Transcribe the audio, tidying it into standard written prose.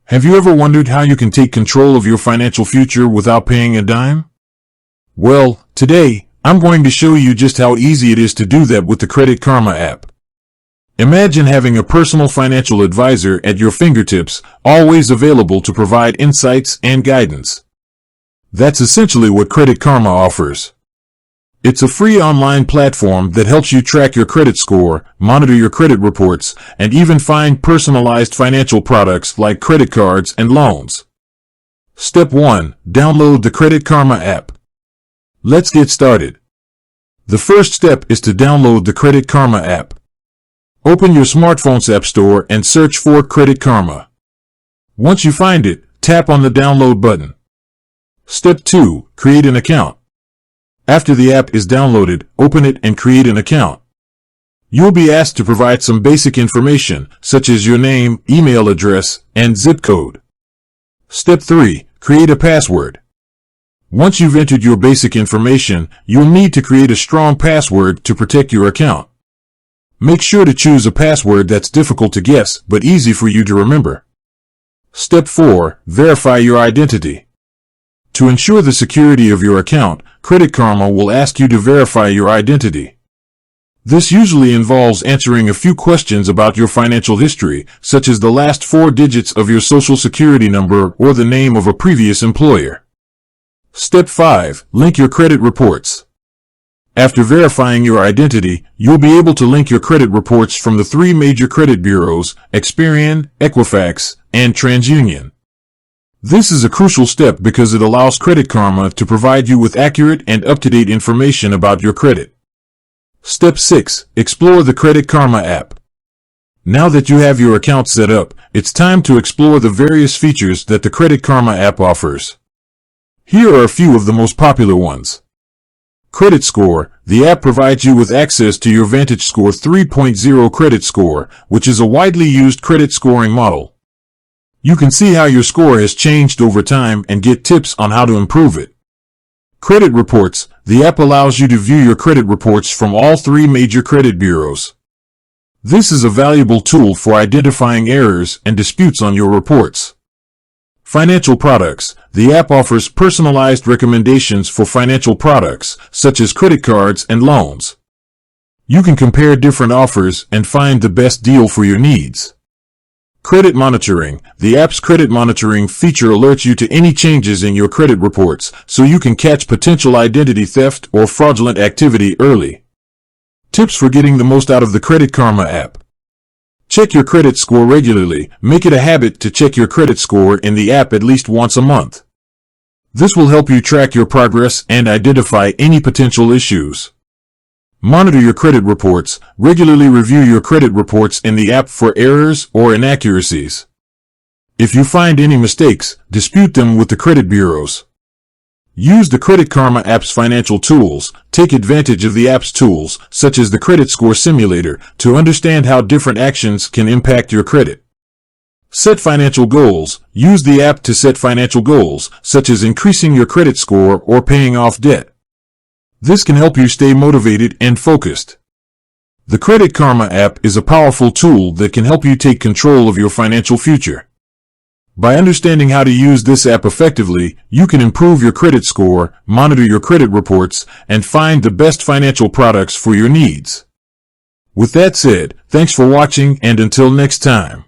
Have you ever wondered how you can take control of your financial future without paying a dime? Well, today, I'm going to show you just how easy it is to do that with the Credit Karma app. Imagine having a personal financial advisor at your fingertips, always available to provide insights and guidance. That's essentially what Credit Karma offers. It's a free online platform that helps you track your credit score, monitor your credit reports, and even find personalized financial products like credit cards and loans. Step 1. Download the Credit Karma app. Let's get started. The first step is to download the Credit Karma app. Open your smartphone's app store and search for Credit Karma. Once you find it, tap on the download button. Step 2. Create an account. After the app is downloaded, open it and create an account. You'll be asked to provide some basic information, such as your name, email address, and zip code. Step 3. Create a password. Once you've entered your basic information, you'll need to create a strong password to protect your account. Make sure to choose a password that's difficult to guess, but easy for you to remember. Step 4. Verify your identity. To ensure the security of your account, Credit Karma will ask you to verify your identity. This usually involves answering a few questions about your financial history, such as the last 4 digits of your social security number or the name of a previous employer. Step 5. Link your credit reports. After verifying your identity, you'll be able to link your credit reports from the 3 major credit bureaus, Experian, Equifax, and TransUnion. This is a crucial step because it allows Credit Karma to provide you with accurate and up-to-date information about your credit. Step 6. Explore the Credit Karma app. Now that you have your account set up, it's time to explore the various features that the Credit Karma app offers. Here are a few of the most popular ones. Credit Score. The app provides you with access to your VantageScore 3.0 credit score, which is a widely used credit scoring model. You can see how your score has changed over time and get tips on how to improve it. Credit Reports. The app allows you to view your credit reports from all 3 major credit bureaus. This is a valuable tool for identifying errors and disputes on your reports. Financial Products. The app offers personalized recommendations for financial products, such as credit cards and loans. You can compare different offers and find the best deal for your needs. Credit Monitoring. The app's credit monitoring feature alerts you to any changes in your credit reports, so you can catch potential identity theft or fraudulent activity early. Tips for getting the most out of the Credit Karma app. Check your credit score regularly. Make it a habit to check your credit score in the app at least once a month. This will help you track your progress and identify any potential issues. Monitor your credit reports. Regularly review your credit reports in the app for errors or inaccuracies. If you find any mistakes, dispute them with the credit bureaus. Use the Credit Karma app's financial tools. Take advantage of the app's tools, such as the Credit Score Simulator, to understand how different actions can impact your credit. Set financial goals. Use the app to set financial goals, such as increasing your credit score or paying off debt. This can help you stay motivated and focused. The Credit Karma app is a powerful tool that can help you take control of your financial future. By understanding how to use this app effectively, you can improve your credit score, monitor your credit reports, and find the best financial products for your needs. With that said, thanks for watching, and until next time.